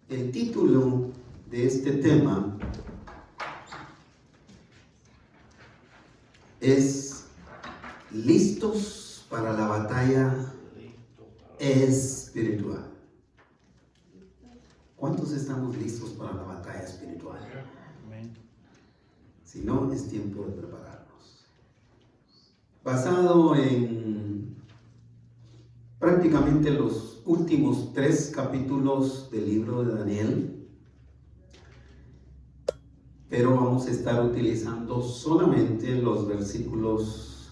El título de este tema es Listos para la batalla espiritual. ¿Cuántos estamos listos para la batalla espiritual? Si no, es tiempo de prepararnos. Basado en prácticamente los últimos 3 capítulos del libro de Daniel, pero vamos a estar utilizando solamente los versículos,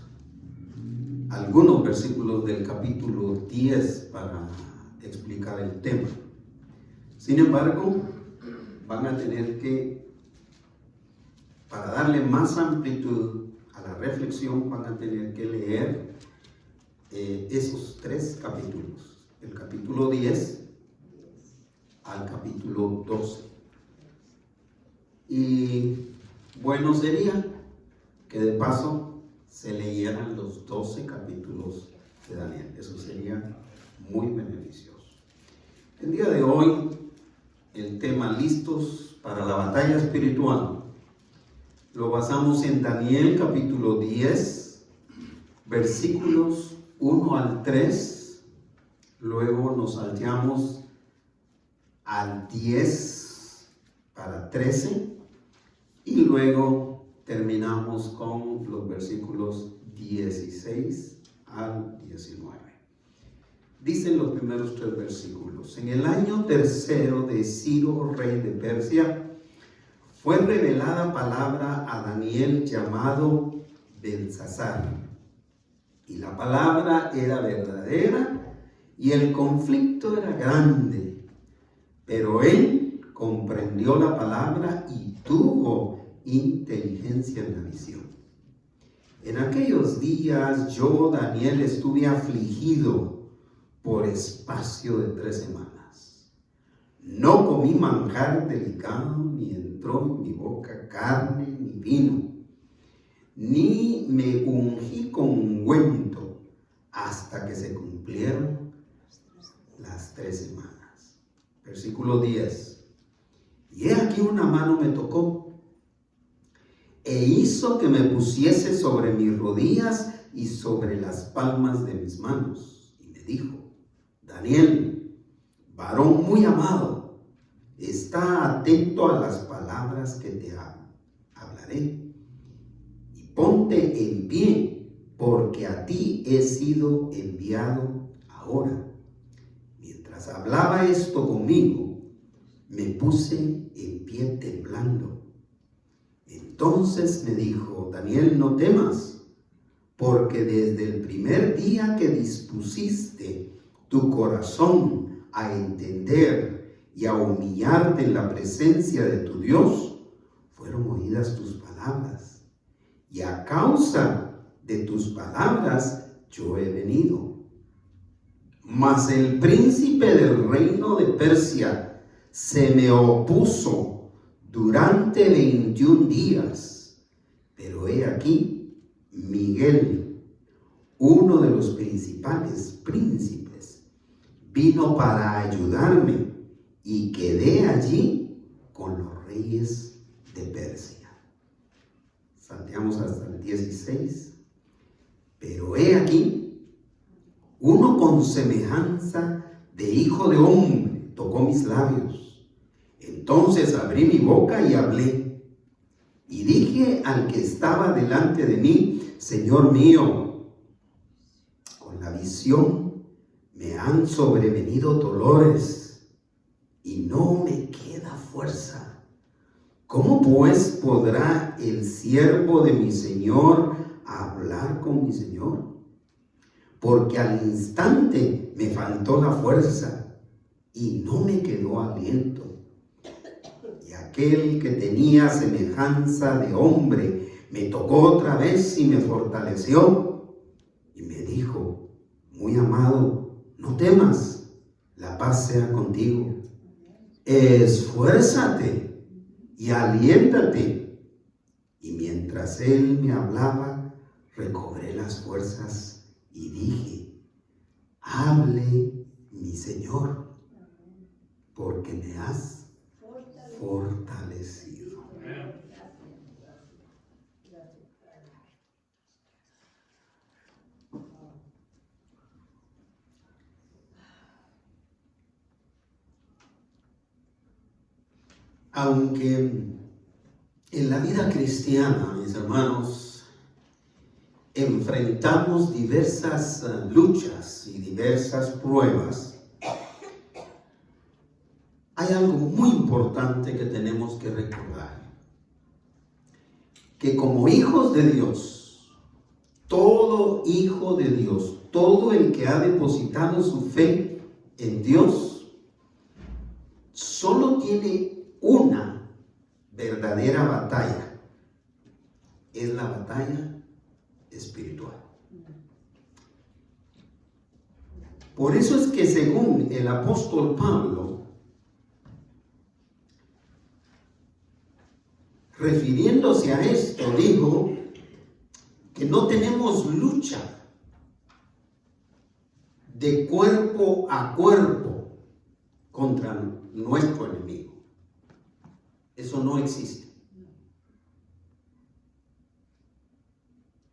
algunos versículos del capítulo 10 para explicar el tema. Sin embargo, van a tener que, para darle más amplitud a la reflexión, van a tener que leer esos 3 capítulos, el capítulo 10 al capítulo 12. Y bueno sería que de paso se leyeran los 12 capítulos de Daniel. Eso sería muy beneficioso. El día de hoy, el tema listos para la batalla espiritual lo basamos en Daniel capítulo 10, versículos 1 al 3, luego nos salteamos al 10 para 13 y luego terminamos con los versículos 16 al 19. Dicen los primeros 3 versículos: en el año tercero de Ciro, rey de Persia, fue revelada palabra a Daniel llamado Beltsasar. Y la palabra era verdadera y el conflicto era grande. Pero él comprendió la palabra y tuvo inteligencia en la visión. En aquellos días yo, Daniel, estuve afligido por espacio de 3 semanas. No comí manjar delicado, ni entró en mi boca carne ni vino, ni me ungí con ungüento hasta que se cumplieron las 3 semanas. Versículo 10. Y he aquí una mano me tocó e hizo que me pusiese sobre mis rodillas y sobre las palmas de mis manos. Y me dijo: Daniel, varón muy amado, está atento a las palabras que te hablaré. Y ponte en pie, porque a ti he sido enviado ahora. Mientras hablaba esto conmigo, me puse en pie temblando. Entonces me dijo: Daniel, no temas, porque desde el primer día que dispusiste tu corazón a entender y a humillarte en la presencia de tu Dios, fueron oídas tus palabras. Y a causa de tus palabras yo he venido. Mas el príncipe del reino de Persia se me opuso durante 21 días. Pero he aquí, Miguel, uno de los principales príncipes, vino para ayudarme y quedé allí con los reyes de Persia. Salteamos hasta el 16. Pero he aquí, uno con semejanza de hijo de hombre tocó mis labios. Entonces abrí mi boca y hablé. Y dije al que estaba delante de mí: Señor mío, con la visión me han sobrevenido dolores y no me queda fuerza. ¿Cómo pues podrá el siervo de mi Señor hablar con mi Señor? Porque al instante me faltó la fuerza y no me quedó aliento. Y aquel que tenía semejanza de hombre me tocó otra vez y me fortaleció. Y me dijo: muy amado, no temas, la paz sea contigo. Esfuérzate y aliéntate. Y mientras él me hablaba, recobré las fuerzas y dije: hable mi Señor. porque me has fortalecido. Aunque en la vida cristiana, mis hermanos, enfrentamos diversas luchas y diversas pruebas, hay algo muy importante que tenemos que recordar: que como hijos de Dios, todo hijo de Dios, todo el que ha depositado su fe en Dios, solo tiene una verdadera batalla. Es la batalla espiritual. Por eso es que según el apóstol Pablo, refiriéndose a esto, dijo que no tenemos lucha de cuerpo a cuerpo contra nuestro enemigo. Eso no existe.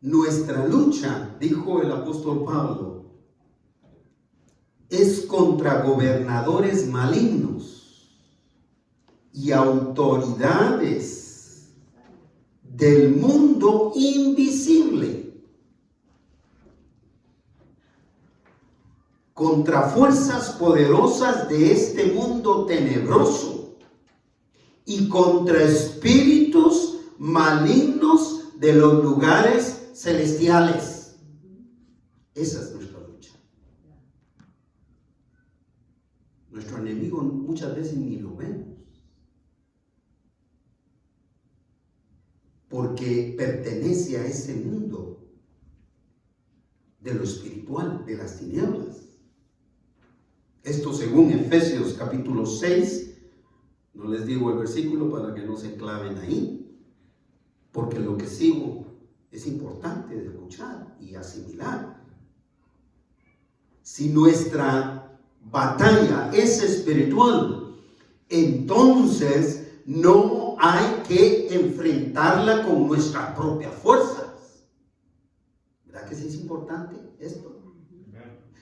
Nuestra lucha, dijo el apóstol Pablo, es contra gobernadores malignos y autoridades del mundo invisible, contra fuerzas poderosas de este mundo tenebroso y contra espíritus malignos de los lugares celestiales. Esa es nuestra lucha. Nuestro enemigo muchas veces ni lo vemos, porque pertenece a ese mundo de lo espiritual, de las tinieblas. Esto según Efesios capítulo 6, no les digo el versículo para que no se claven ahí, porque lo que sigo es importante de escuchar y asimilar. Si nuestra batalla es espiritual, entonces no hay que enfrentarla con nuestras propias fuerzas. ¿Verdad que sí es importante esto?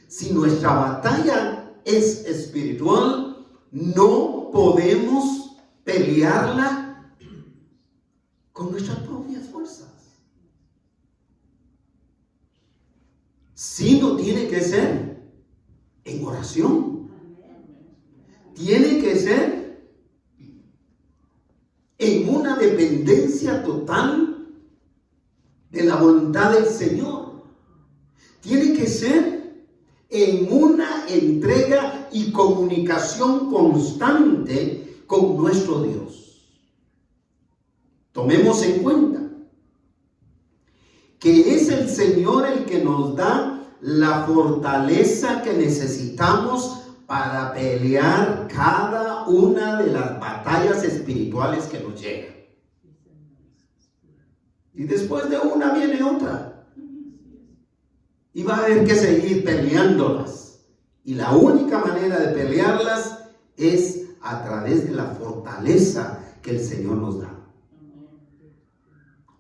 Si nuestra batalla es espiritual, no podemos pelearla con nuestras propias fuerzas. Sino tiene que ser en oración. Tiene que ser en una dependencia total de la voluntad del Señor. Tiene que ser en una entrega y comunicación constante con nuestro Dios. Tomemos en cuenta que es el Señor el que nos da la fortaleza que necesitamos para pelear cada una de las batallas espirituales que nos llegan. Y después de una viene otra. Y va a haber que seguir peleándolas. Y la única manera de pelearlas es a través de la fortaleza que el Señor nos da.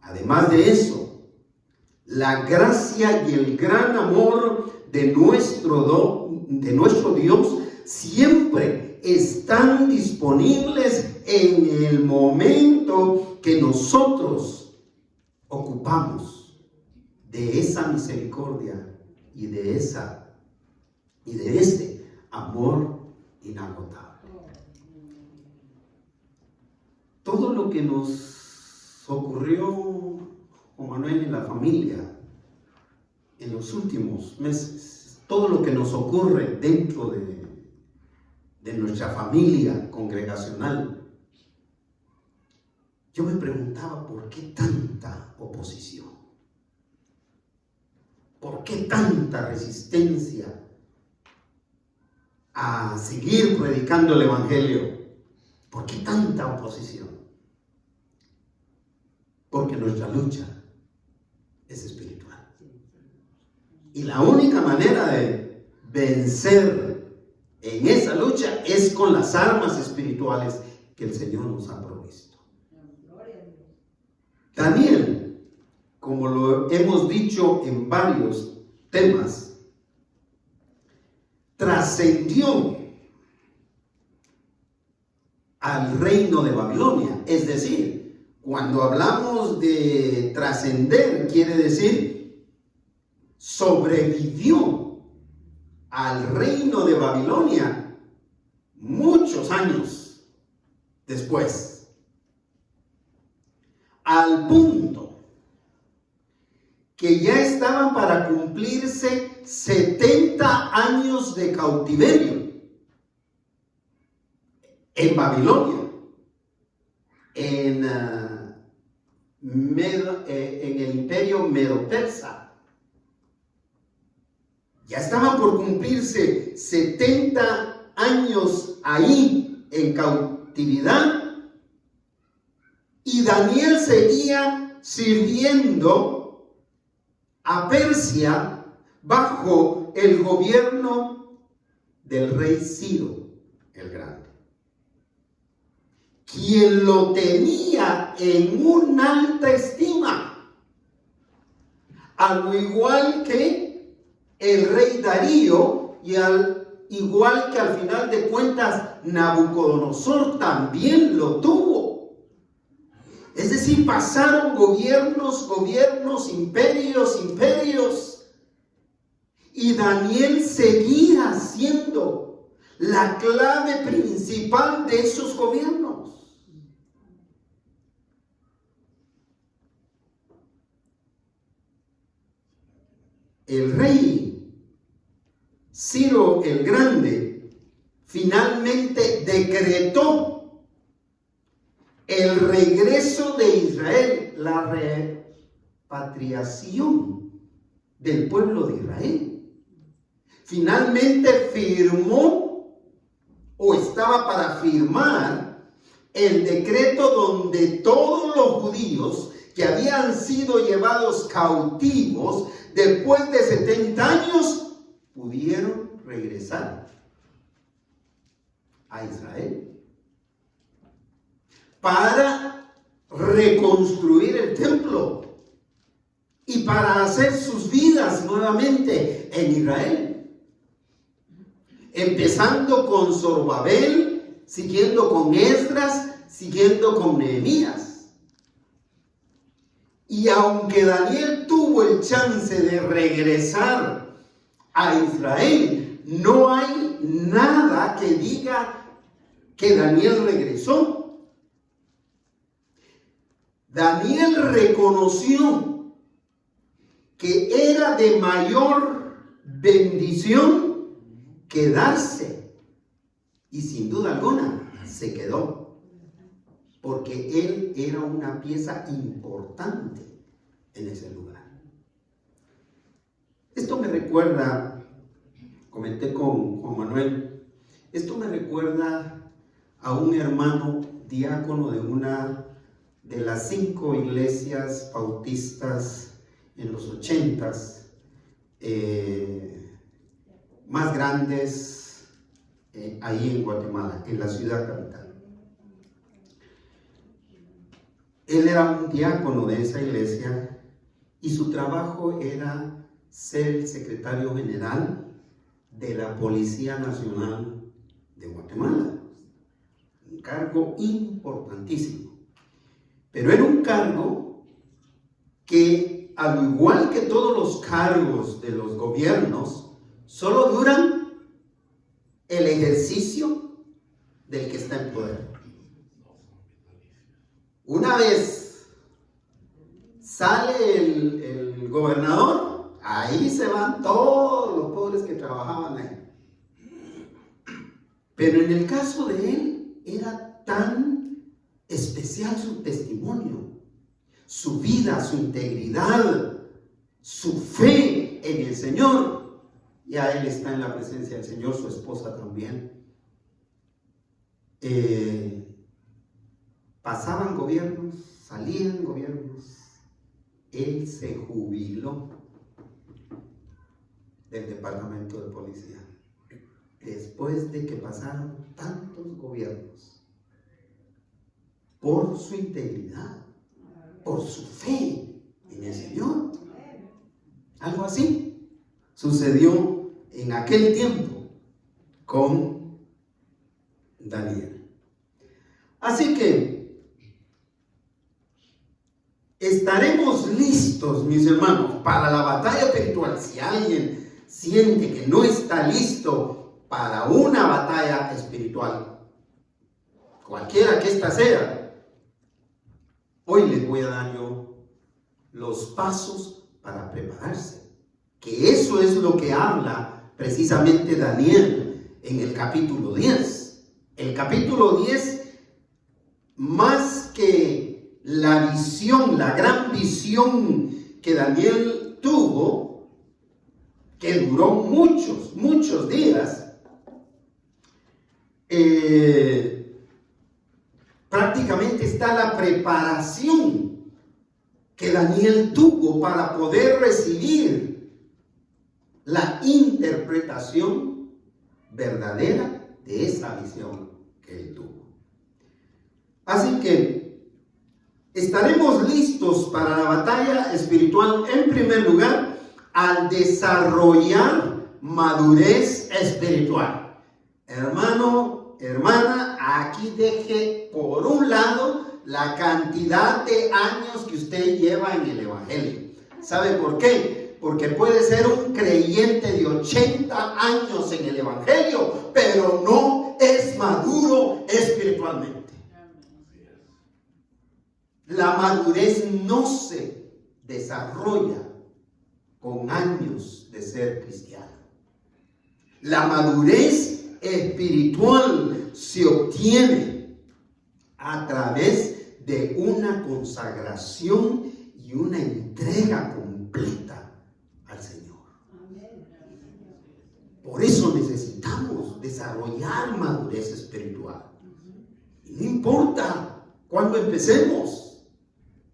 Además de eso, la gracia y el gran amor de nuestro Dios siempre están disponibles en el momento que nosotros ocupamos de esa misericordia y de este amor inagotable. Todo lo que nos ocurrió con Manuel y la familia en los últimos meses, todo lo que nos ocurre dentro de nuestra familia congregacional, yo me preguntaba por qué tanta oposición. ¿Por qué tanta resistencia a seguir predicando el Evangelio? ¿Por qué tanta oposición? Porque nuestra lucha es espiritual. Y la única manera de vencer en esa lucha es con las armas espirituales que el Señor nos ha provisto. Daniel, como lo hemos dicho en varios temas, trascendió al reino de Babilonia. Es decir, cuando hablamos de trascender, quiere decir sobrevivió al reino de Babilonia muchos años después, al punto que ya estaban para cumplirse 70 años de cautiverio en Babilonia, en el imperio medo-persa. Ya estaban por cumplirse 70 años ahí en cautividad, y Daniel seguía sirviendo a Persia bajo el gobierno del rey Ciro el Grande, quien lo tenía en una alta estima, al igual que el rey Darío, y al igual que al final de cuentas Nabucodonosor también lo tuvo. Es decir, pasaron gobiernos, imperios, y Daniel seguía siendo la clave principal de esos gobiernos. El rey Ciro el Grande finalmente decretó el regreso de Israel, la repatriación del pueblo de Israel. Finalmente firmó, o estaba para firmar, el decreto donde todos los judíos que habían sido llevados cautivos después de 70 años pudieron regresar a Israel para reconstruir el templo y para hacer sus vidas nuevamente en Israel, empezando con Zorobabel, siguiendo con Esdras, siguiendo con Nehemías. Y aunque Daniel tuvo el chance de regresar a Israel, no hay nada que diga que Daniel regresó. Daniel reconoció que era de mayor bendición quedarse, y sin duda alguna se quedó, porque él era una pieza importante en ese lugar. Esto me recuerda, comenté con Juan Manuel, esto me recuerda a un hermano diácono de una de las 5 iglesias bautistas en los 80s, más grandes ahí en Guatemala, en la ciudad capital. Él era un diácono de esa iglesia y su trabajo era ser el secretario general de la Policía Nacional de Guatemala. Un cargo importantísimo. Pero era un cargo que, al igual que todos los cargos de los gobiernos, solo duran el ejercicio del que está en poder. Una vez sale el gobernador, ahí se van todos los pobres que trabajaban ahí. Pero en el caso de él, era tan especial su testimonio, su vida, su integridad, su fe en el Señor. Ya él está en la presencia del Señor, su esposa también. Pasaban gobiernos, salían gobiernos. Él se jubiló del departamento de policía después de que pasaron tantos gobiernos, por su integridad, por su fe en el Señor. Algo así sucedió en aquel tiempo con Daniel. Así que estaremos listos, mis hermanos, para la batalla espiritual. Si alguien siente que no está listo para una batalla espiritual, cualquiera que ésta sea, hoy les voy a dar yo los pasos para prepararse. Que eso es lo que habla precisamente Daniel en el capítulo 10. El capítulo 10, más que la visión, la gran visión que Daniel tuvo, que duró muchos días, prácticamente está la preparación que Daniel tuvo para poder recibir la interpretación verdadera de esa visión que él tuvo. Así que estaremos listos para la batalla espiritual, en primer lugar, al desarrollar madurez espiritual. Hermano, hermana, aquí deje por un lado la cantidad de años que usted lleva en el Evangelio. ¿Sabe por qué? Porque puede ser un creyente de 80 años en el Evangelio, pero no es maduro espiritualmente. La madurez no se desarrolla con años de ser cristiano. La madurez espiritual se obtiene a través de una consagración y una entrega completa al Señor. Por eso necesitamos desarrollar madurez espiritual. Y no importa cuándo empecemos,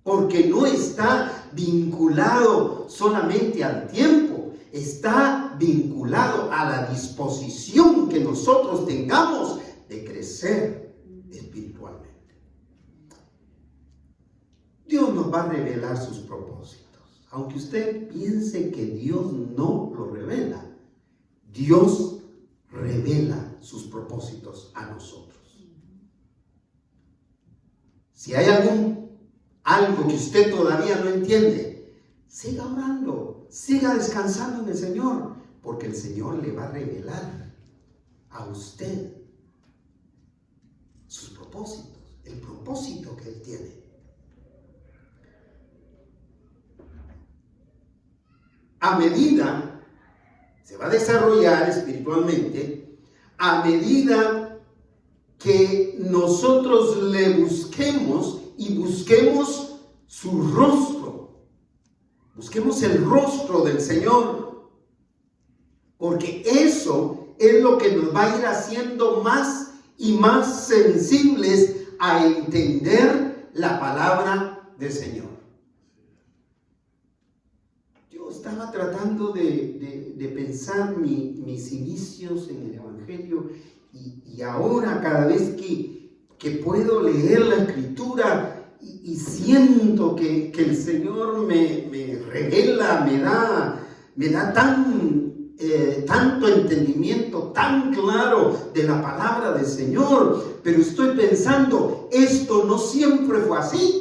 porque no está vinculado solamente al tiempo, está vinculado a la disposición que nosotros tengamos de crecer espiritualmente. Dios nos va a revelar sus propósitos. Aunque usted piense que Dios no lo revela, Dios revela sus propósitos a nosotros. Si hay algo que usted todavía no entiende, siga orando, siga descansando en el Señor, porque el Señor le va a revelar a usted sus propósitos, el propósito que Él tiene. A medida se va a desarrollar espiritualmente, a medida que nosotros le busquemos y busquemos su rostro, busquemos el rostro del Señor, porque eso es lo que nos va a ir haciendo más y más sensibles a entender la palabra del Señor. Yo estaba tratando de pensar mis inicios en el Evangelio y ahora cada vez que puedo leer la Escritura y siento que el Señor me revela, me da tanto entendimiento, tan claro de la palabra del Señor, pero estoy pensando, esto no siempre fue así.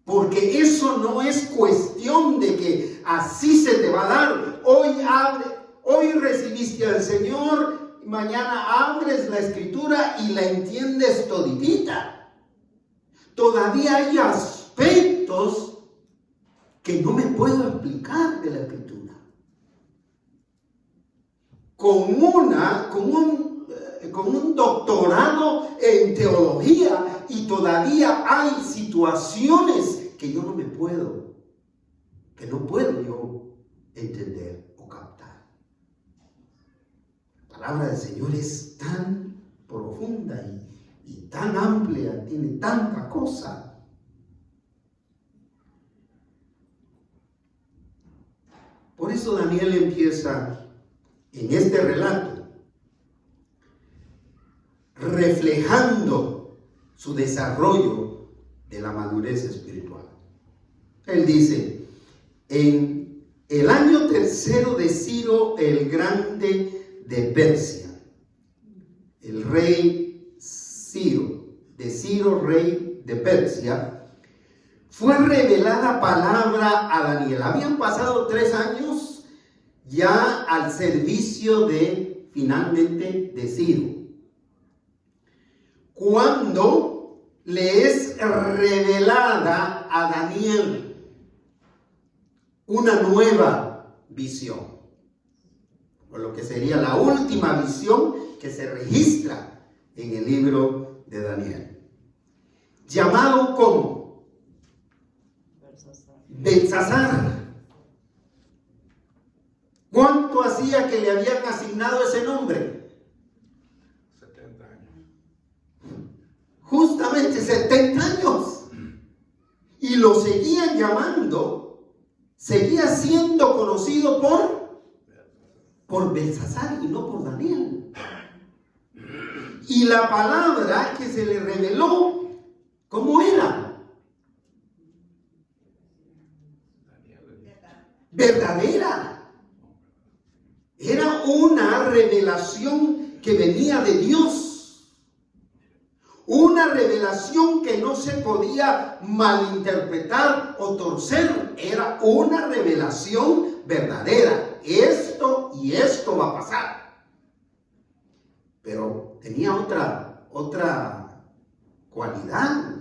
Porque eso no es cuestión de que así se te va a dar. Hoy recibiste al Señor, mañana abres la Escritura y la entiendes toditita. Todavía hay aspectos que no me puedo explicar de la Escritura. Con un doctorado en teología, y todavía hay situaciones que yo no puedo yo entender o captar. La palabra del Señor es tan profunda y tan amplia, tiene tanta cosa. Por eso Daniel empieza en este relato, reflejando su desarrollo de la madurez espiritual. Él dice, en el año tercero de Ciro el Grande de Persia, el rey Ciro, rey de Persia, fue revelada palabra a Daniel. Habían pasado 3 años ya al servicio finalmente de Ciro, cuando le es revelada a Daniel una nueva visión, o lo que sería la última visión que se registra en el libro de Daniel, llamado como Belsasar. ¿Cuánto hacía que le habían asignado ese nombre? 70 años. Justamente 70 años. Y lo seguían llamando, seguía siendo conocido por Belsasar y no por Daniel. Y la palabra que se le reveló, ¿cómo era? Verdadera. Era una revelación que venía de Dios. Una revelación que no se podía malinterpretar o torcer. Era una revelación verdadera. Esto y esto va a pasar. Pero tenía otra cualidad.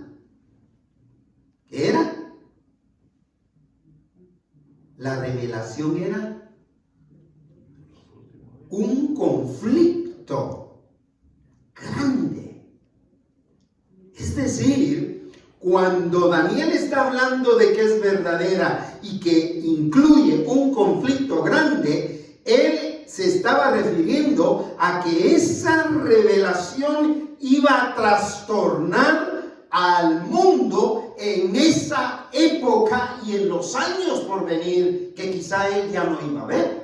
¿Qué era? La revelación era un conflicto grande. Es decir, cuando Daniel está hablando de que es verdadera y que incluye un conflicto grande, él se estaba refiriendo a que esa revelación iba a trastornar al mundo en esa época y en los años por venir, que quizá él ya no iba a ver.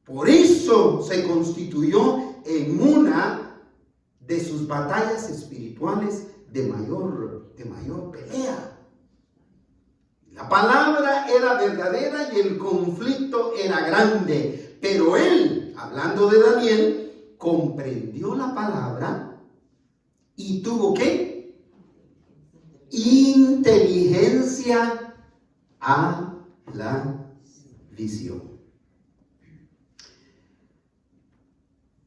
Por eso se constituyó en una de sus batallas espirituales de mayor pelea. La palabra era verdadera y el conflicto era grande, pero él, hablando de Daniel, comprendió la palabra y tuvo ¿qué? Inteligencia a la visión.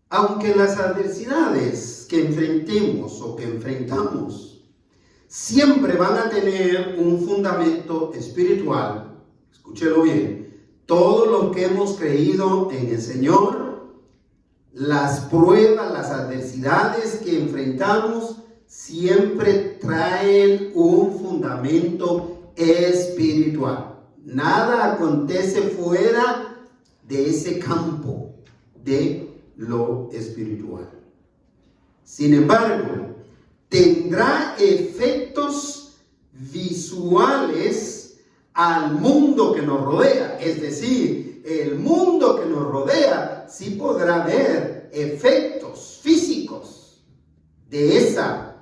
Aunque las adversidades que enfrentemos o que enfrentamos siempre van a tener un fundamento espiritual, escúchelo bien, todos los que hemos creído en el Señor, las pruebas, las adversidades que enfrentamos siempre traen un fundamento espiritual. Nada acontece fuera de ese campo de lo espiritual. Sin embargo, tendrá efectos visuales al mundo que nos rodea. Es decir, el mundo que nos rodea sí podrá ver efectos físicos de esa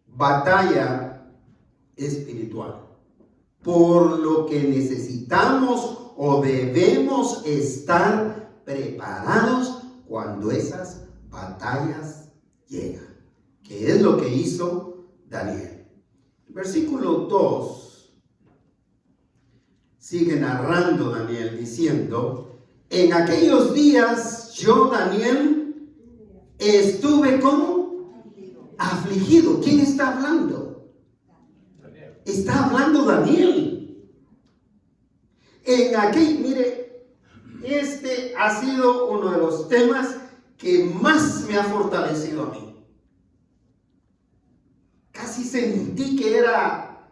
batalla espiritual. Por lo que necesitamos o debemos estar preparados cuando esas batallas llegan, que es lo que hizo Daniel. Versículo 2 sigue narrando Daniel diciendo: en aquellos días yo, Daniel, estuve como afligido. ¿Quién está hablando? Daniel. Está hablando Daniel. Mire, este ha sido uno de los temas que más me ha fortalecido a mí. Casi sentí que era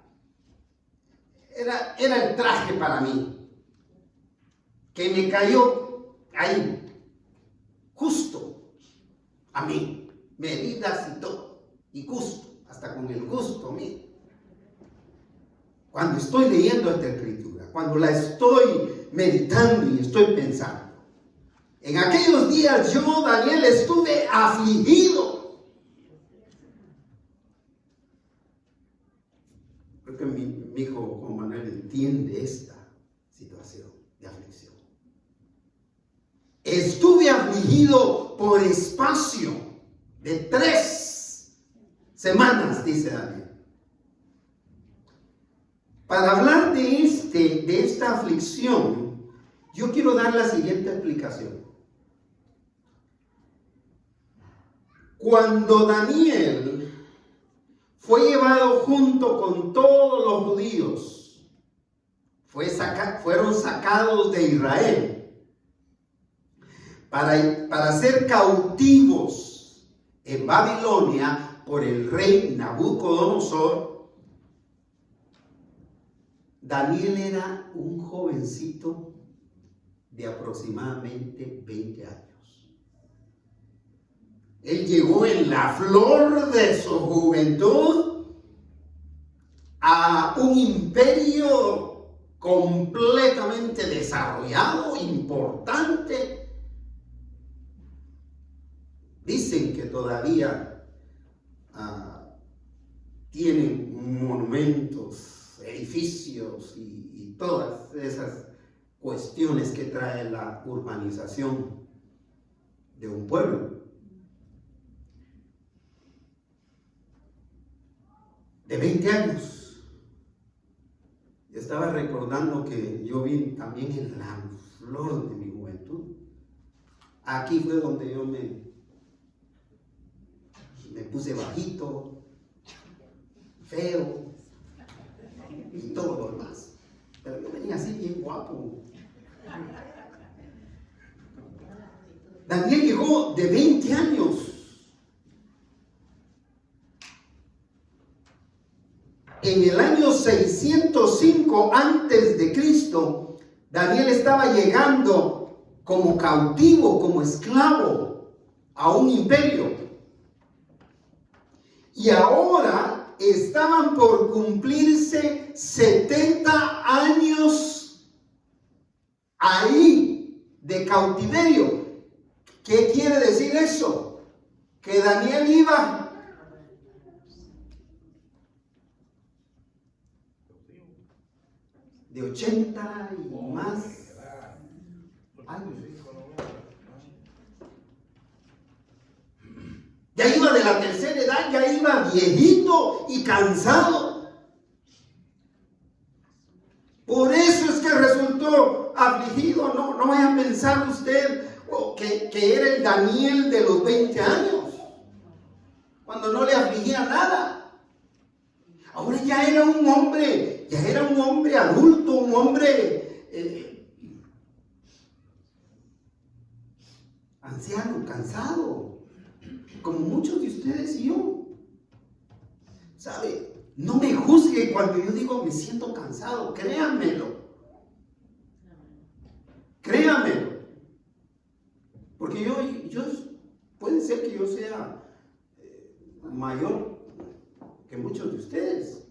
el traje para mí, que me cayó ahí, justo a mí, medidas y todo, y gusto, hasta con el gusto mío. Cuando estoy leyendo esta escritura, cuando la estoy meditando y estoy pensando. En aquellos días yo, Daniel, estuve afligido. Creo que mi hijo Juan Manuel entiende esta situación de aflicción. Estuve afligido por espacio de 3 semanas, dice Daniel. Para hablar de esta aflicción, yo quiero dar la siguiente explicación. Cuando Daniel fue llevado junto con todos los judíos, fueron sacados de Israel para ser cautivos en Babilonia por el rey Nabucodonosor. Daniel era un jovencito de aproximadamente 20 años. Él llegó en la flor de su juventud a un imperio completamente desarrollado, importante. Dicen que todavía tienen monumentos, edificios y todas esas cuestiones que trae la urbanización de un pueblo. De 20 años. Yo estaba recordando que yo vi también en la flor de mi juventud. Aquí fue donde yo me puse bajito, feo y todo lo demás. Pero yo venía así bien guapo. Daniel llegó de 20 años. En el año 605 antes de Cristo, Daniel estaba llegando como cautivo, como esclavo a un imperio. Y ahora estaban por cumplirse 70 años ahí de cautiverio. ¿Qué quiere decir eso? Que Daniel iba de 80 y más años. Ya iba de la tercera edad, ya iba viejito y cansado. Por eso es que resultó afligido. No vaya a pensar usted que era el Daniel de los 20 años, cuando no le afligía nada. Ahora ya era un hombre adulto, un hombre anciano, cansado, como muchos de ustedes y yo. ¿Sabe? No me juzgue cuando yo digo me siento cansado, créanmelo. Créanmelo. Porque yo puede ser que yo sea mayor que muchos de ustedes.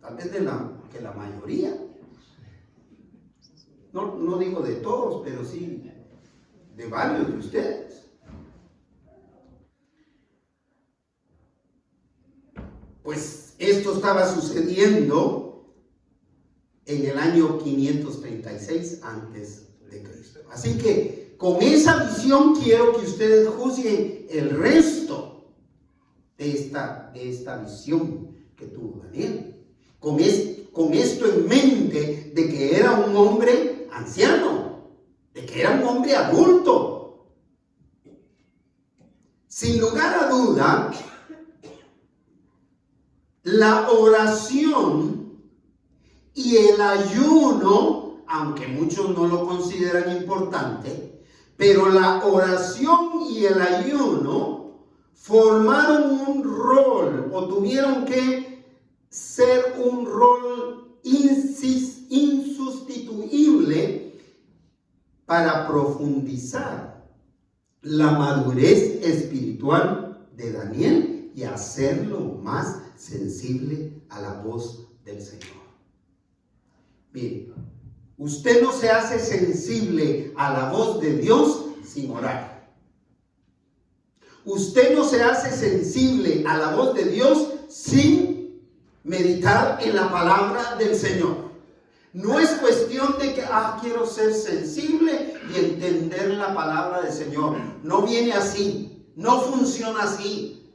Tal vez que la mayoría. No digo de todos, pero sí de varios de ustedes. Pues esto estaba sucediendo en el año 536 antes de Cristo. Así que con esa visión quiero que ustedes juzguen el resto de esta visión que tuvo Daniel. Con esto en mente de que era un hombre anciano, de que era un hombre adulto. Sin lugar a duda, la oración y el ayuno, aunque muchos no lo consideran importante, pero la oración y el ayuno formaron un rol, o tuvieron que ser un rol insustituible para profundizar la madurez espiritual de Daniel y hacerlo más sensible a la voz del Señor. Bien, Usted no se hace sensible a la voz de Dios sin orar. Usted no se hace sensible a la voz de Dios sin meditar en la palabra del Señor. No es cuestión de que, quiero ser sensible y entender la palabra del Señor. No viene así, no funciona así.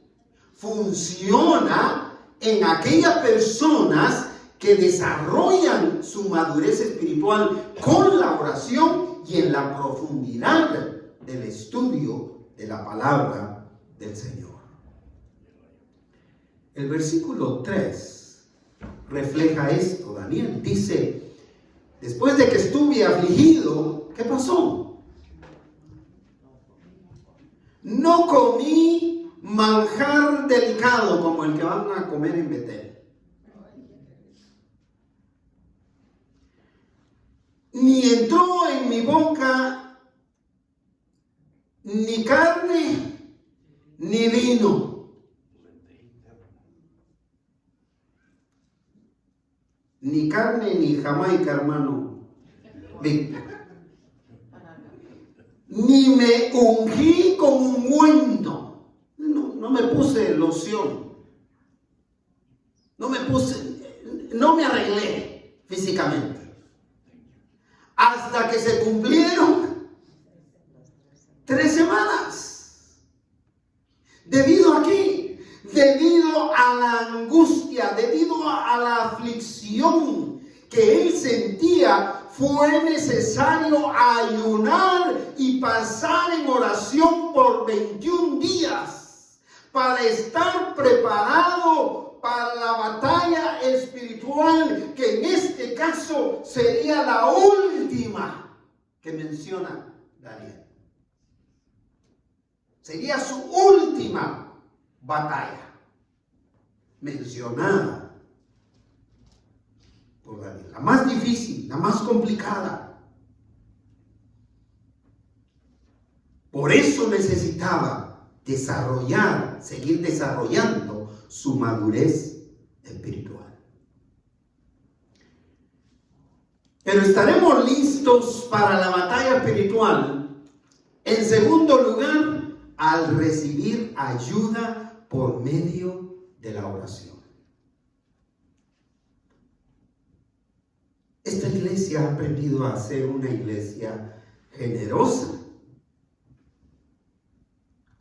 Funciona en aquellas personas que desarrollan su madurez espiritual con la oración y en la profundidad del estudio de la palabra del Señor. El versículo 3 refleja esto. Daniel dice, después de que estuve afligido, ¿qué pasó? No comí manjar delicado como el que van a comer en Betel. Ni entró en mi boca ni carne ni vino. Ni carne ni Jamaica, hermano Víctor. Ni me ungí con ungüento. No me puse loción. No me arreglé físicamente. Hasta que se cumplieron 3 semanas. ¿Debido a qué? Debido a la angustia, debido a la aflicción que él sentía, fue necesario ayunar y pasar en oración por 21 días para estar preparado para la batalla espiritual, que en este caso sería la última que menciona Daniel. Sería su última batalla mencionada por Daniel, la más difícil, la más complicada. Por eso necesitaba seguir desarrollando su madurez espiritual. Pero estaremos listos para la batalla espiritual, en segundo lugar, al recibir ayuda por medio de la oración. Esta iglesia ha aprendido a ser una iglesia generosa,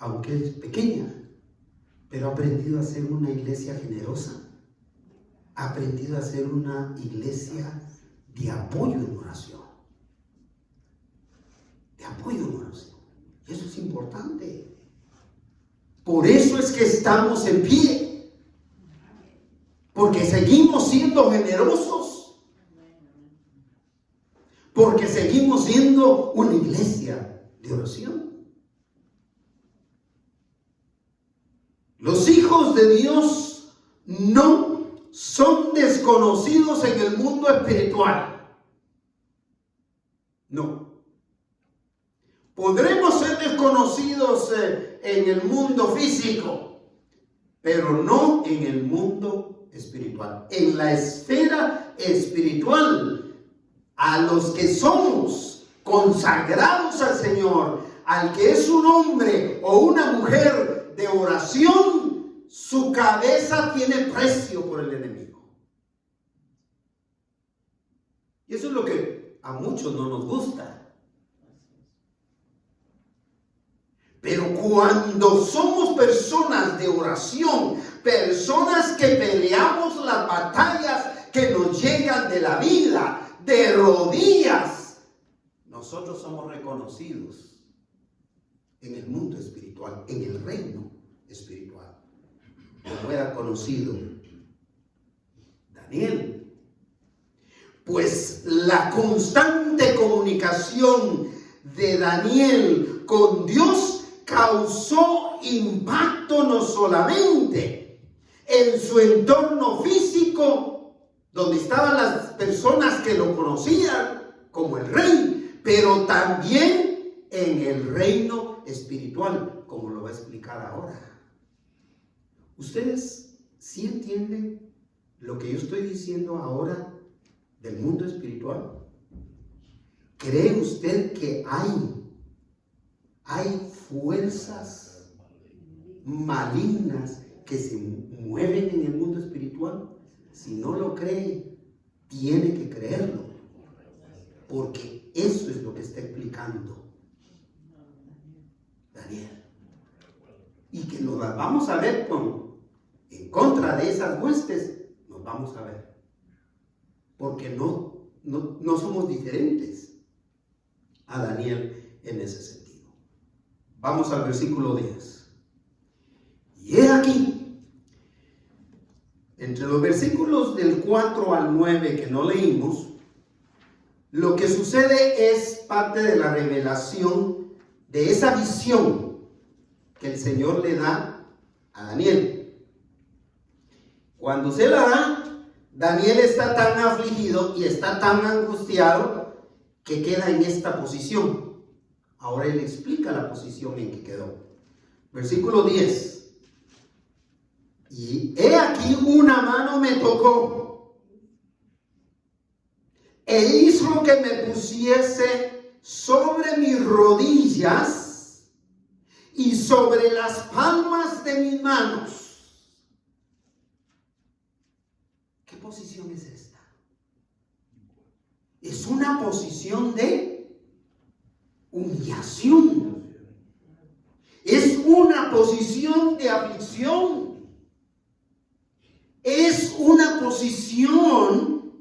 aunque es pequeña, pero ha aprendido a ser una iglesia generosa. Ha aprendido a ser una iglesia de apoyo en oración. De apoyo en oración. Y eso es importante. Por eso es que estamos en pie. Porque seguimos siendo generosos. Porque seguimos siendo una iglesia de oración. Los hijos de Dios no son desconocidos en el mundo espiritual. No. Podremos ser desconocidos en el mundo físico, pero no en el mundo espiritual. En la esfera espiritual, a los que somos consagrados al Señor, al que es un hombre o una mujer de oración, su cabeza tiene precio por el enemigo. Y eso es lo que a muchos no nos gusta. Pero cuando somos personas de oración, personas que peleamos las batallas que nos llegan de la vida, de rodillas, nosotros somos reconocidos en el mundo espiritual, en el reino espiritual, como era conocido Daniel. Pues la constante comunicación de Daniel con Dios causó impacto no solamente en su entorno físico, donde estaban las personas que lo conocían como el rey, pero también en el reino espiritual, como lo va a explicar ahora. ¿Ustedes sí entienden lo que yo estoy diciendo ahora del mundo espiritual? ¿Cree usted que hay fuerzas malignas que se mueven en el mundo espiritual? Si no lo cree, tiene que creerlo, porque eso es lo que está explicando Daniel. Y que nos las vamos a ver en contra de esas huestes, nos vamos a ver, porque no somos diferentes a Daniel en ese sentido. Vamos al versículo 10. Y he aquí, entre los versículos del 4 al 9 que no leímos, lo que sucede es parte de la revelación de esa visión que el Señor le da a Daniel. Cuando se la da, Daniel está tan afligido y está tan angustiado que queda en esta posición. Ahora él explica la posición en que quedó. Versículo 10. Y he aquí una mano me tocó e hizo que me pusiese sobre mis rodillas y sobre las palmas de mis manos. ¿Qué posición es esta? Es una posición de humillación. Es una posición de aflicción. Es una posición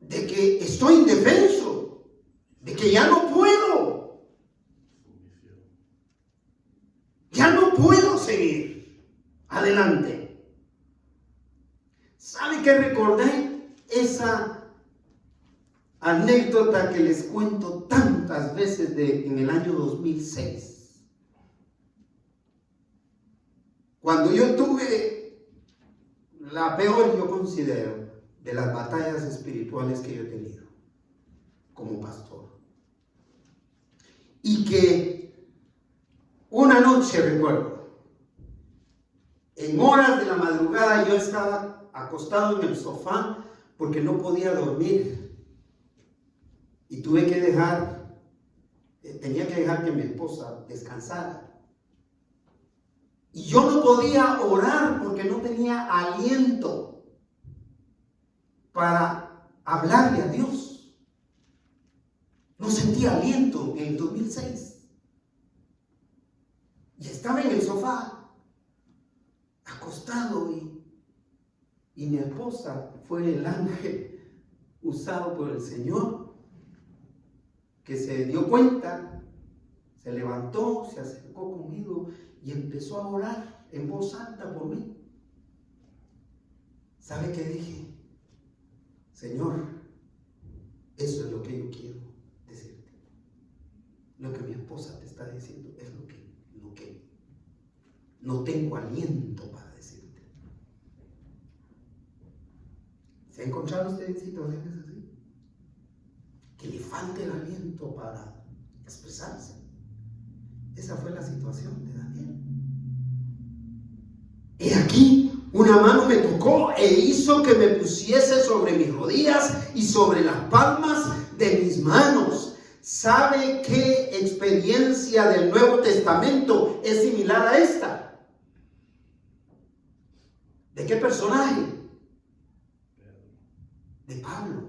de que estoy indefenso, de que ya no puedo. Ya no puedo seguir adelante. ¿Sabe qué recordé? Esa anécdota que les cuento tantas veces en el año 2006. Cuando yo tuve la peor, yo considero, de las batallas espirituales que yo he tenido como pastor. Y que una noche, recuerdo, en horas de la madrugada yo estaba acostado en el sofá porque no podía dormir y tenía que dejar que mi esposa descansara. Y yo no podía orar porque no tenía aliento para hablarle a Dios. No sentía aliento en el 2006. Y estaba en el sofá, acostado, y mi esposa fue el ángel usado por el Señor, que se dio cuenta, se levantó, se acercó conmigo y empezó a orar en voz alta por mí. ¿Sabe qué dije? Señor, eso es lo que yo quiero decirte. Lo que mi esposa te está diciendo es lo que no tengo aliento para decirte. ¿Se ha encontrado usted en situaciones así? Que le falte el aliento para expresarse. Esa fue la situación de Daniel. He aquí, una mano me tocó e hizo que me pusiese sobre mis rodillas y sobre las palmas de mis manos. ¿Sabe qué experiencia del Nuevo Testamento es similar a esta? ¿De qué personaje? De Pablo.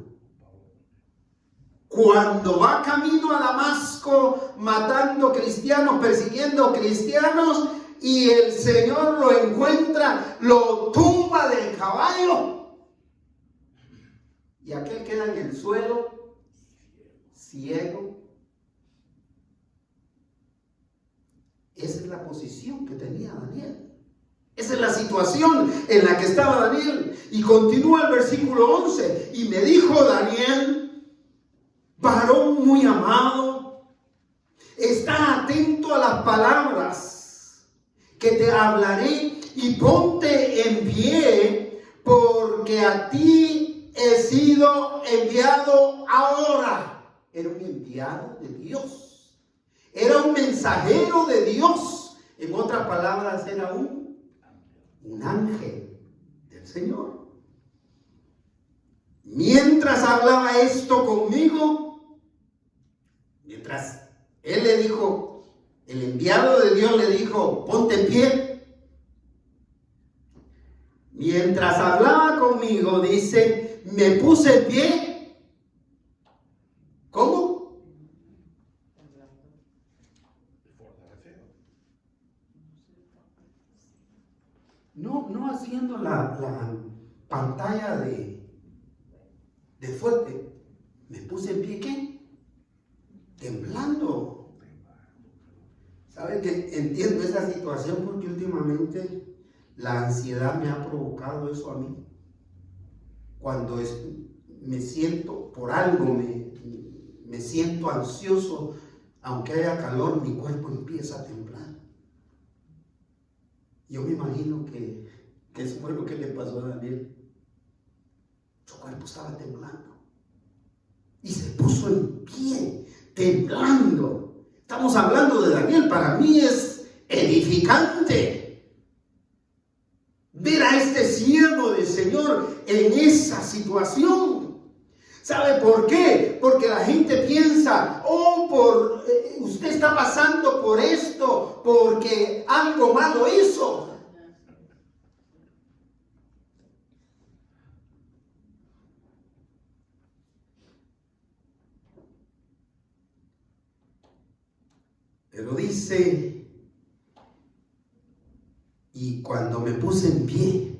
Cuando va camino a Damasco, matando cristianos, persiguiendo cristianos, y el Señor lo encuentra, lo tumba del caballo, y aquel queda en el suelo, ciego. Esa es la posición que tenía Daniel. Esa es la situación en la que estaba Daniel. Y continúa el versículo 11. Y me dijo Daniel: varón muy amado, está atento a las palabras que te hablaré y ponte en pie, porque a ti he sido enviado ahora. Era un enviado de Dios. Era un mensajero de Dios. En otras palabras, era un ángel del Señor. Mientras hablaba esto conmigo, mientras él le dijo, el enviado de Dios le dijo, ponte en pie. Mientras hablaba conmigo, dice, me puse en pie. ¿Cómo? No haciendo la pantalla de fuerte. Me puse en pie, ¿qué? Temblando. ¿Sabe que entiendo esa situación? Porque últimamente la ansiedad me ha provocado eso a mí. Cuando me siento por algo, me siento ansioso, aunque haya calor, mi cuerpo empieza a temblar. Yo me imagino que eso fue lo que le pasó a Daniel. Su cuerpo estaba temblando y se puso en pie, temblando. Estamos hablando de Daniel. Para mí es edificante ver a este siervo del Señor en esa situación. ¿Sabe por qué? Porque la gente piensa, usted está pasando por esto porque algo malo hizo. Pero dice, y cuando me puse en pie,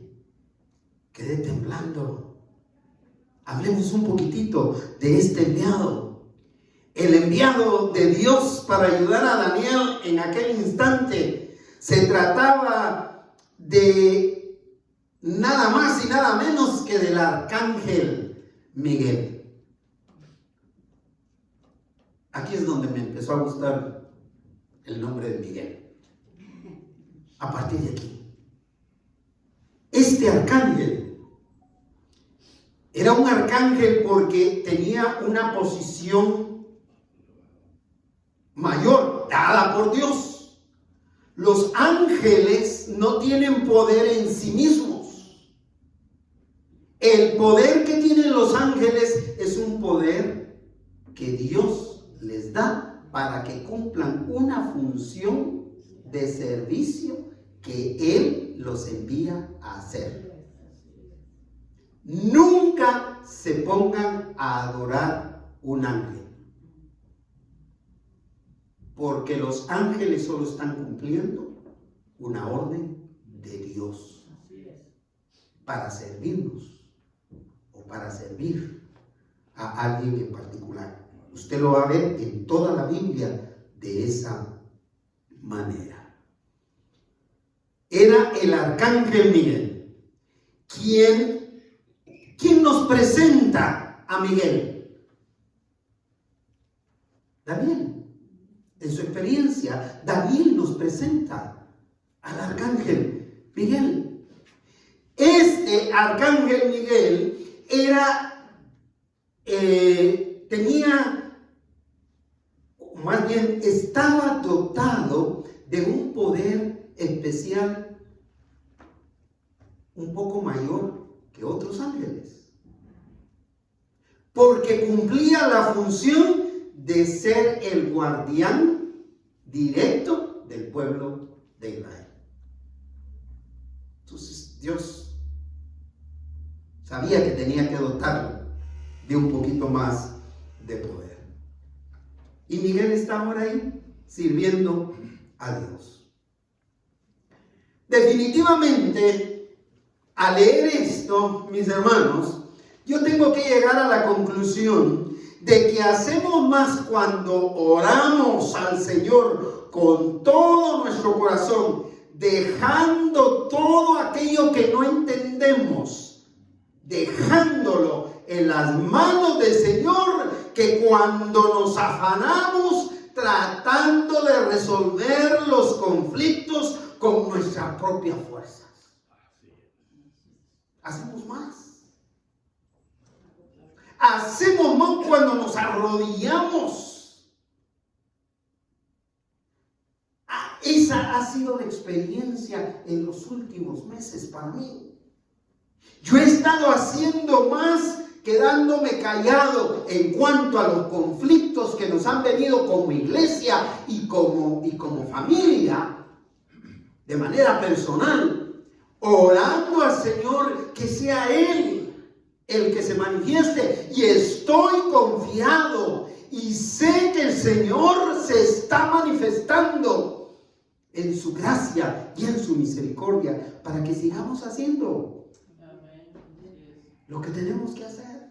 quedé temblando. Hablemos un poquitito de este enviado. El enviado de Dios para ayudar a Daniel en aquel instante. Se trataba de nada más y nada menos que del arcángel Miguel. Aquí es donde me empezó a gustar el nombre de Miguel. A partir de aquí. Este arcángel era un arcángel porque tenía una posición mayor dada por Dios. Los ángeles no tienen poder en sí mismos. El poder que tienen los ángeles es un poder que Dios les da para que cumplan una función de servicio que Él los envía a hacer. Nunca se pongan a adorar un ángel, porque los ángeles solo están cumpliendo una orden de Dios para servirnos o para servir a alguien en particular. Usted lo va a ver en toda la Biblia de esa manera. Era el arcángel Miguel. ¿Quién nos presenta a Miguel? Daniel. En su experiencia, Daniel nos presenta al arcángel Miguel. Este arcángel Miguel estaba dotado de un poder especial un poco mayor que otros ángeles, porque cumplía la función de ser el guardián directo del pueblo de Israel. Entonces Dios sabía que tenía que dotarlo de un poquito más de poder. Y Miguel está ahora ahí sirviendo a Dios. Definitivamente, al leer esto, mis hermanos, yo tengo que llegar a la conclusión de que hacemos más cuando oramos al Señor con todo nuestro corazón, dejando todo aquello que no entendemos, dejándolo en las manos del Señor, que cuando nos afanamos tratando de resolver los conflictos con nuestras propias fuerzas. Hacemos más. Hacemos más cuando nos arrodillamos. Esa ha sido la experiencia en los últimos meses para mí. Yo he estado haciendo más quedándome callado en cuanto a los conflictos que nos han venido como iglesia y como familia, de manera personal, orando al Señor que sea Él el que se manifieste. Y estoy confiado y sé que el Señor se está manifestando en su gracia y en su misericordia para que sigamos haciendo lo que tenemos que hacer,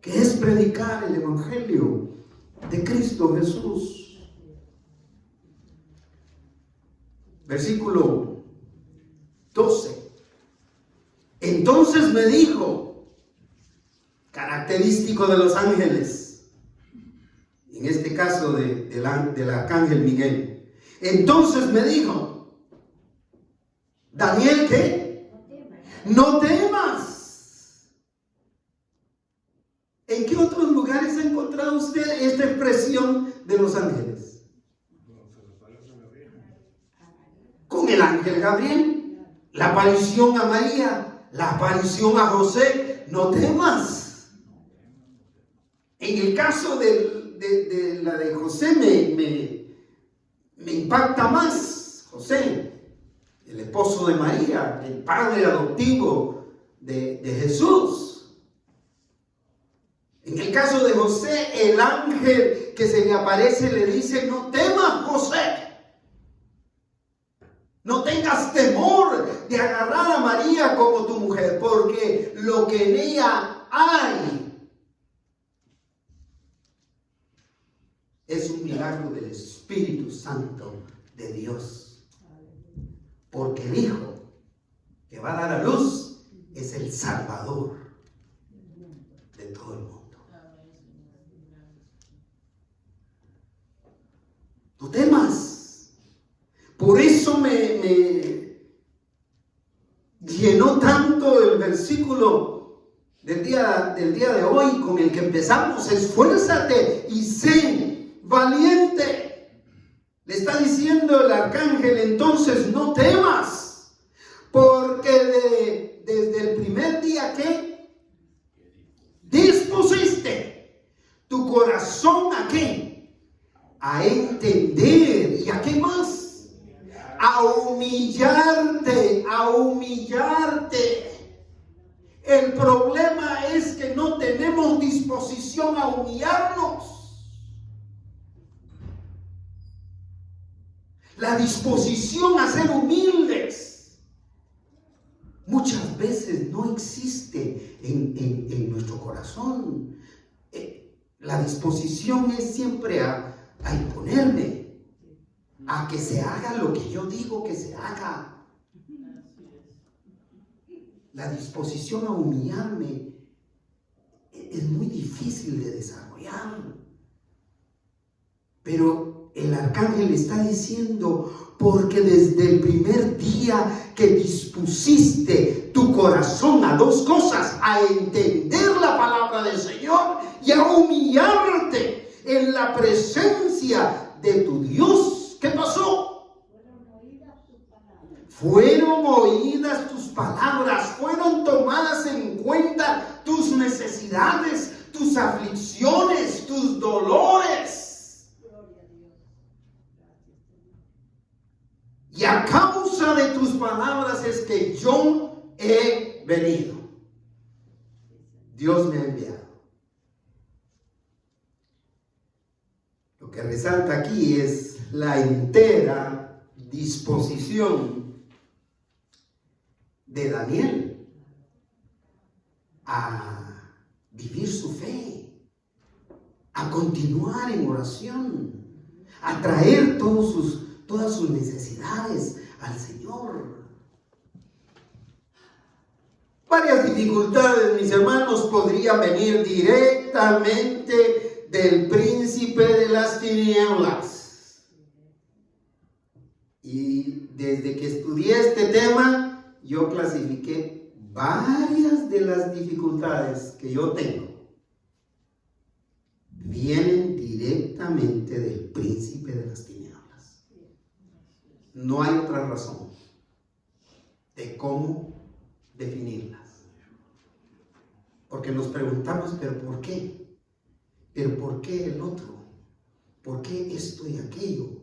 que es predicar el Evangelio de Cristo Jesús. Versículo 12. Entonces me dijo, característico de los ángeles, en este caso del arcángel Miguel. Entonces me dijo, Daniel, ¿qué? No temas. ¿En qué otros lugares ha encontrado usted esta expresión de los ángeles? Con el ángel Gabriel, la aparición a María, la aparición a José. No temas. En el caso de la de José me impacta más. José, el esposo de María, el padre adoptivo de Jesús. En el caso de José, el ángel que se le aparece le dice, no temas, José. No tengas temor de agarrar a María como tu mujer, porque lo que en ella hay es un milagro del Espíritu Santo de Dios. Porque el Hijo que va a dar a luz es el Salvador de todo el mundo. No temas. Por eso me llenó tanto el versículo del día de hoy con el que empezamos. Esfuérzate y sé valiente. Le está diciendo el arcángel, entonces no temas, porque desde el primer día que dispusiste tu corazón a qué, a entender, y a qué más, a humillarte, El problema es que no tenemos disposición a humillarnos. La disposición a ser humildes muchas veces no existe en nuestro corazón. La disposición es siempre a imponerme, a que se haga lo que yo digo que se haga. La disposición a humillarme es muy difícil de desarrollar. Pero el arcángel está diciendo, porque desde el primer día que dispusiste tu corazón a dos cosas, a entender la palabra del Señor y a humillarte en la presencia de tu Dios, ¿qué pasó? Fueron oídas tus palabras, fueron tomadas en cuenta tus necesidades, tus aflicciones, tus dolores. Y a causa de tus palabras es que yo he venido. Dios me ha enviado. Lo que resalta aquí es la entera disposición de Daniel a vivir su fe, a continuar en oración, a traer todas sus necesidades al Señor. Varias dificultades, mis hermanos, podrían venir directamente del príncipe de las tinieblas. Y desde que estudié este tema, yo clasifiqué varias de las dificultades que yo tengo. Vienen directamente del príncipe de las tinieblas. No hay otra razón de cómo definirlas. Porque nos preguntamos, ¿pero por qué? ¿Pero por qué el otro? ¿Por qué esto y aquello?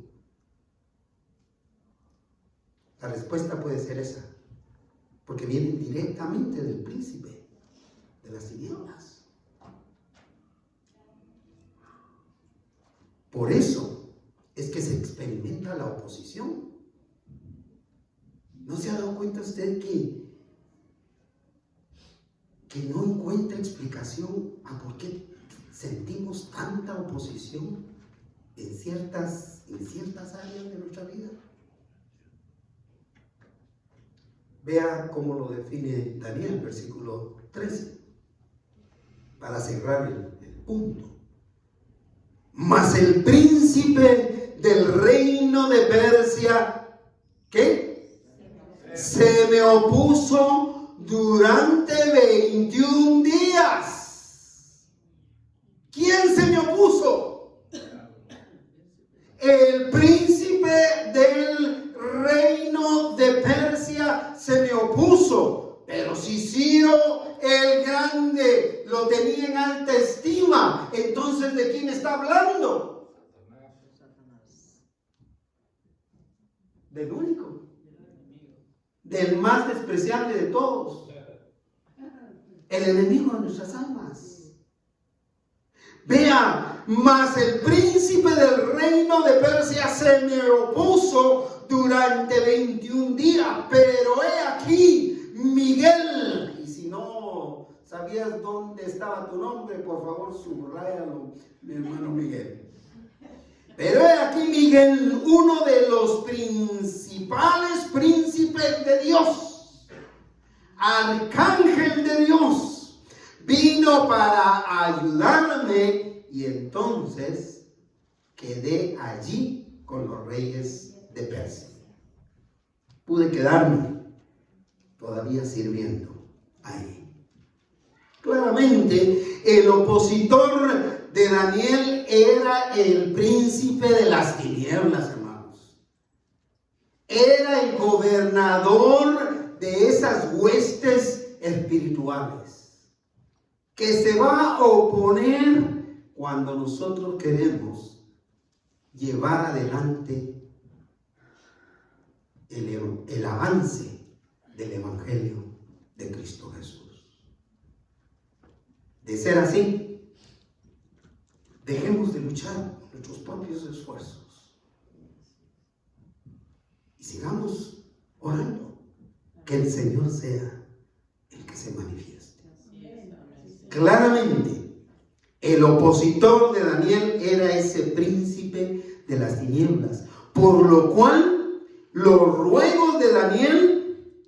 La respuesta puede ser esa, porque vienen directamente del príncipe de las tinieblas. Por eso es que se experimenta la oposición. ¿No se ha dado cuenta usted que no encuentra explicación a por qué sentimos tanta oposición en ciertas áreas de nuestra vida? Vea cómo lo define Daniel, versículo 13, para cerrar el punto. Mas el príncipe del reino de Persia, ¿qué? Se me opuso durante 21 días. ¿Quién se me opuso? El príncipe del reino de Persia se me opuso. Pero si Ciro el Grande lo tenía en alta estima, entonces ¿de quién está hablando? Del único, del más despreciable de todos, el enemigo de nuestras almas. Vea, mas el príncipe del reino de Persia se me opuso durante 21 días, pero he aquí Miguel. Y si no sabías dónde estaba tu nombre, por favor subráyalo, mi hermano Miguel. Pero he aquí Miguel, uno de los principales príncipes de Dios, arcángel de Dios, vino para ayudarme, y entonces quedé allí con los reyes de Persia. Pude quedarme todavía sirviendo ahí. Claramente, el opositor de Daniel era el príncipe de las tinieblas, hermanos. Era el gobernador de esas huestes espirituales que se va a oponer cuando nosotros queremos llevar adelante el avance del Evangelio de Cristo Jesús. De ser así, dejemos de luchar por nuestros propios esfuerzos y sigamos orando que el Señor sea el que se manifieste. Claramente, el opositor de Daniel era ese príncipe de las tinieblas, por lo cual los ruegos de Daniel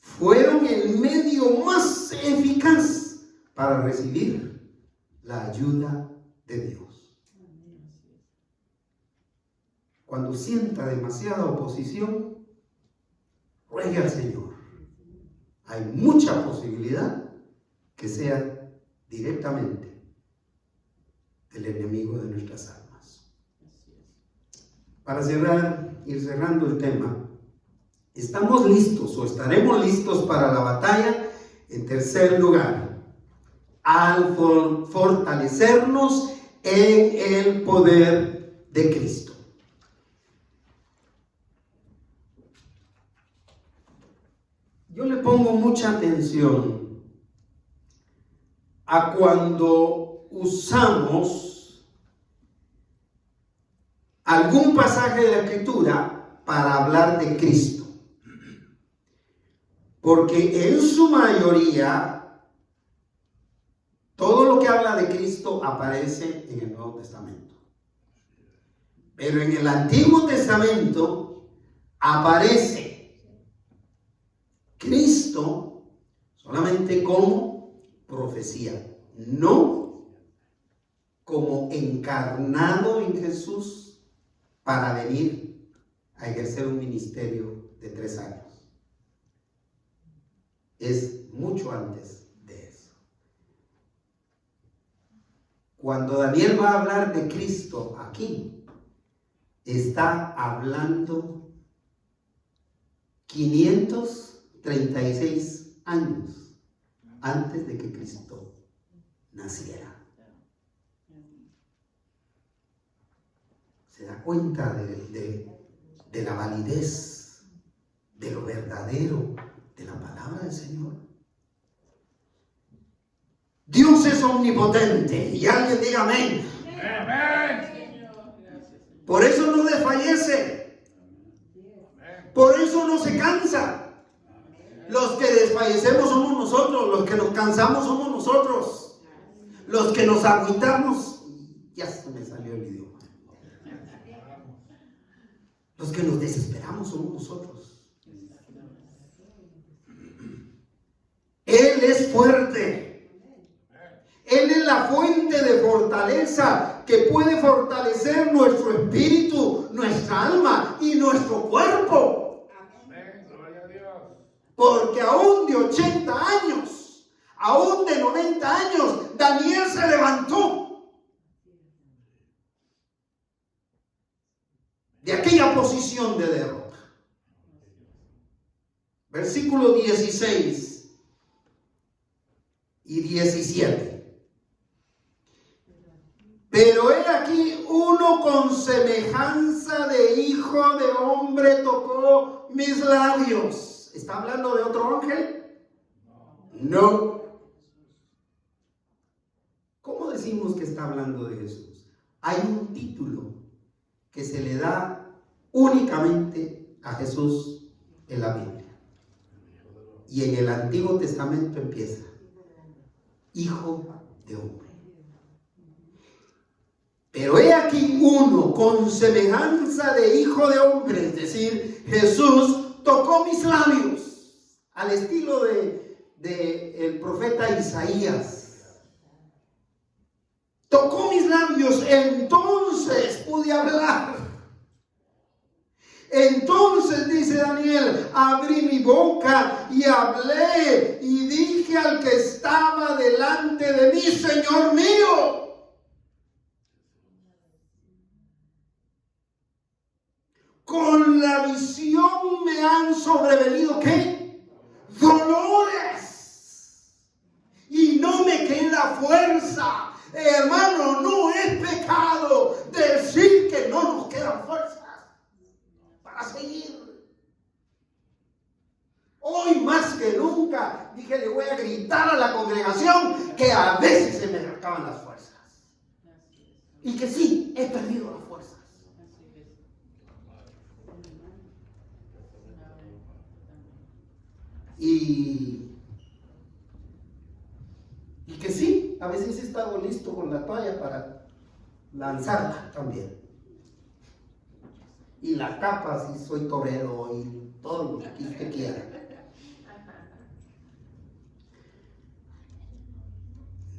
fueron el medio más eficaz para recibir la ayuda de Dios. Cuando sienta demasiada oposición, ruegue al Señor. Hay mucha posibilidad que sea directamente del enemigo de nuestras almas. Para ir cerrando el tema, ¿estamos listos o estaremos listos para la batalla? En tercer lugar, al fortalecernos en el poder de Cristo. Yo le pongo mucha atención a cuando usamos algún pasaje de la Escritura para hablar de Cristo, porque en su mayoría todo lo que habla de Cristo aparece en el Nuevo Testamento. Pero en el Antiguo Testamento aparece Cristo solamente como profecía, no como encarnado en Jesús para venir a ejercer un ministerio de 3 años. Es mucho antes. Cuando Daniel va a hablar de Cristo aquí, está hablando 536 años antes de que Cristo naciera. Se da cuenta de la validez, de lo verdadero de la palabra del Señor. Dios es omnipotente, y alguien diga amén. Por eso no desfallece, por eso no se cansa. Los que desfallecemos somos nosotros, los que nos cansamos somos nosotros, los que nos agüitamos, ya se me salió el idioma, los que nos desesperamos somos nosotros. Él es fuerte. Él es la fuente de fortaleza que puede fortalecer nuestro espíritu, nuestra alma y nuestro cuerpo. Amén. Gloria a Dios. Porque aún de 80 años, aún de 90 años, Daniel se levantó de aquella posición de derrota. Versículo 16 y 17. Pero he aquí uno con semejanza de hijo de hombre tocó mis labios. ¿Está hablando de otro ángel? No. ¿Cómo decimos que está hablando de Jesús? Hay un título que se le da únicamente a Jesús en la Biblia. Y en el Antiguo Testamento empieza: Hijo de hombre. Pero he aquí uno con semejanza de hijo de hombre, es decir, Jesús tocó mis labios, al estilo de el profeta Isaías. Tocó mis labios, entonces pude hablar. Entonces, dice Daniel, abrí mi boca y hablé y dije al que estaba delante de mí: Señor mío. Con la visión me han sobrevenido, ¿qué? Dolores. Y no me queda fuerza. Hermano, no es pecado decir que no nos quedan fuerzas para seguir. Hoy más que nunca, dije, le voy a gritar a la congregación que a veces se me acaban las fuerzas. Y que sí, he perdido las fuerzas. Y que sí, a veces he estado listo con la toalla para lanzarla también. Y la capa si soy torero y todo lo que usted quiera.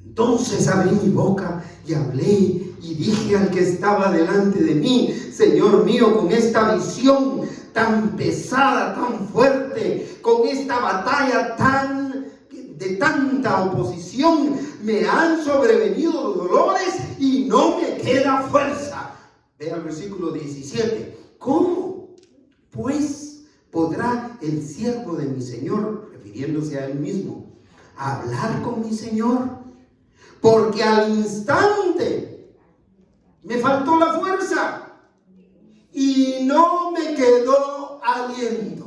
Entonces abrí mi boca y hablé y dije al que estaba delante de mí: Señor mío, con esta visión tan pesada, tan fuerte, con esta batalla de tanta oposición, me han sobrevenido dolores y no me queda fuerza. Vea el versículo 17. ¿Cómo, pues, podrá el siervo de mi Señor, refiriéndose a él mismo, hablar con mi Señor? Porque al instante me faltó la fuerza y no me quedó aliento.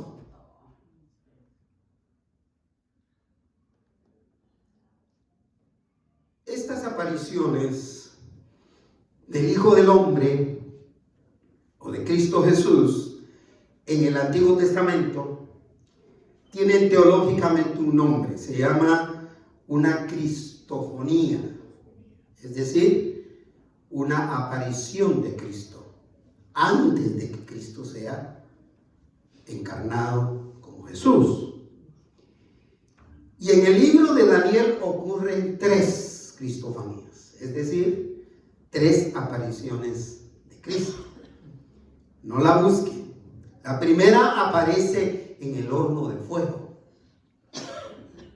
Estas apariciones del Hijo del Hombre o de Cristo Jesús en el Antiguo Testamento tienen teológicamente un nombre. Se llama una cristofonía, es decir, una aparición de Cristo antes de que Cristo sea encarnado como Jesús. Y en el libro de Daniel ocurren 3 cristofonías, es decir, 3 apariciones de Cristo. No la busquen. La primera aparece en el horno de fuego,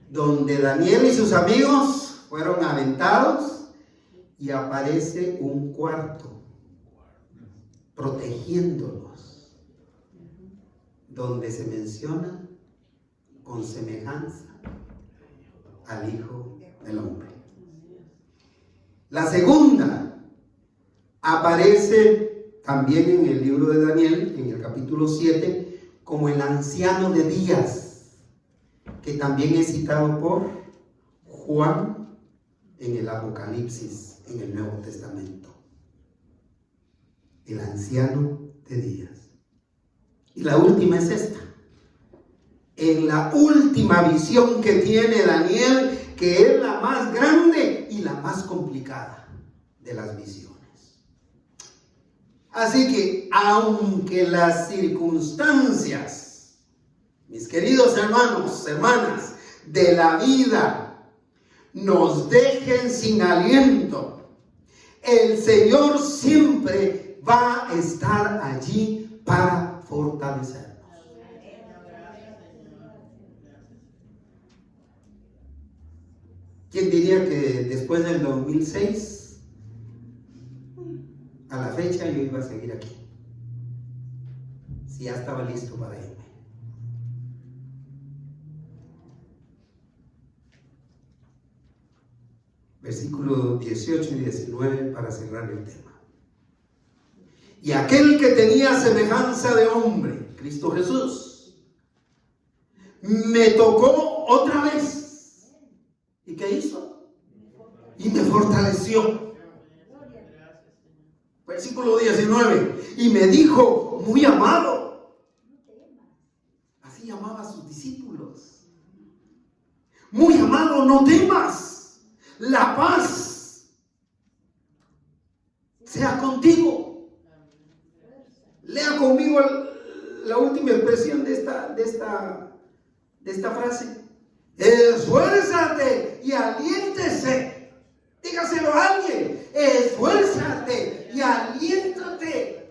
donde Daniel y sus amigos fueron aventados, y aparece un cuarto protegiéndolos, donde se menciona con semejanza al Hijo del Hombre. La segunda aparece también en el libro de Daniel, en el capítulo 7, como el anciano de días, que también es citado por Juan en el Apocalipsis, en el Nuevo Testamento. El anciano de días. Y la última es esta. En la última visión que tiene Daniel, que es la más grande y la más complicada de las visiones. Así que, aunque las circunstancias, mis queridos hermanos, hermanas, de la vida nos dejen sin aliento, el Señor siempre va a estar allí para fortalecernos. ¿Quién diría que después del 2006, a la fecha, yo iba a seguir aquí? Si ya estaba listo para irme. Versículos 18 y 19 para cerrar el tema. Y aquel que tenía semejanza de hombre, Cristo Jesús, me tocó otra vez. ¿Y qué hizo? Y me fortaleció. Versículo 19. Y me dijo, muy amado. Así llamaba a sus discípulos. Muy amado, no temas. La paz sea contigo. Lea conmigo la última expresión de esta frase. Esfuérzate y aliéntese. Dígaselo a alguien. Esfuérzate y aliéntate.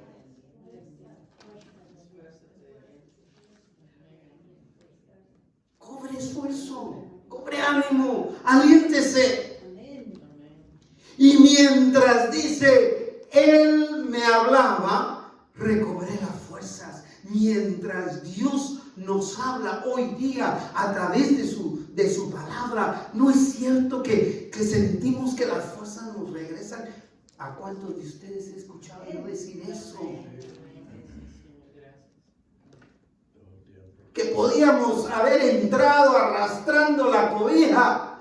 Cobre esfuerzo, cobre ánimo, aliéntese. Y mientras dice, él me hablaba, recobré las fuerzas. Mientras Dios nos habla hoy día a través de su palabra, ¿no es cierto que sentimos que las fuerzas nos regresan? ¿A cuántos de ustedes he escuchado yo decir eso? Que podíamos haber entrado arrastrando la cobija,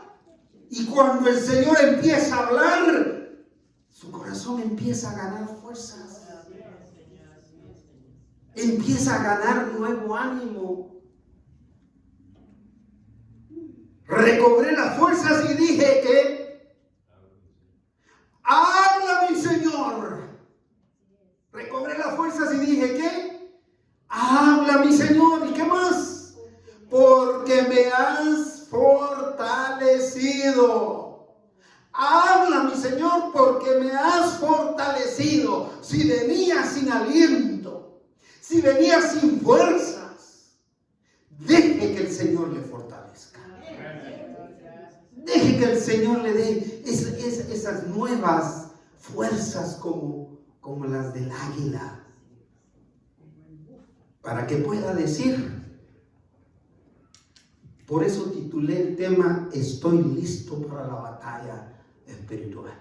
y cuando el Señor empieza a hablar, su corazón empieza a ganar fuerzas. Empieza a ganar nuevo ánimo. Recobré las fuerzas y dije que habla mi Señor. Recobré las fuerzas y dije que habla mi Señor. ¿Y qué más? Porque me has fortalecido. Habla mi Señor, porque me has fortalecido. Si venía sin aliento, si venía sin fuerzas, deje que el Señor le fortalezca. Deje que el Señor le dé esas nuevas fuerzas como las del águila, para que pueda decir. Por eso titulé el tema, estoy listo para la batalla espiritual.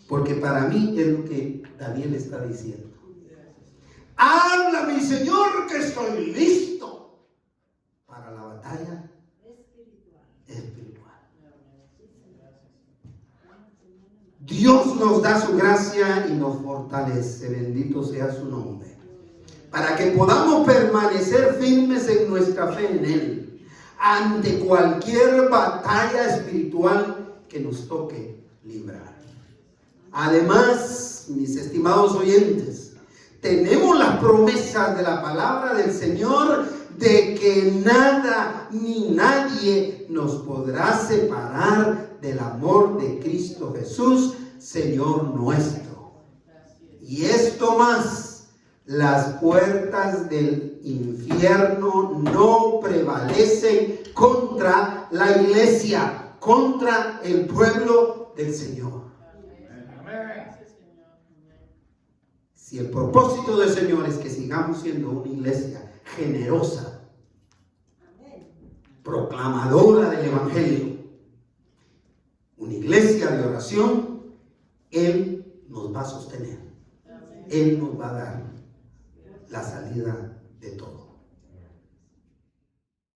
Porque para mí es lo que Daniel está diciendo. Habla mi Señor que estoy listo para la batalla espiritual. Dios nos da su gracia y nos fortalece. Bendito sea su nombre. Para que podamos permanecer firmes en nuestra fe en Él, ante cualquier batalla espiritual que nos toque librar. Además, mis estimados oyentes, tenemos las promesas de la palabra del Señor de que nada ni nadie nos podrá separar del amor de Cristo Jesús, Señor nuestro. Y esto más, las puertas del infierno no prevalecen contra la iglesia, contra el pueblo del Señor. Si el propósito del Señor es que sigamos siendo una iglesia generosa, proclamadora del Evangelio, una una iglesia de oración, Él nos va a sostener. Él nos va a dar la salida de todo.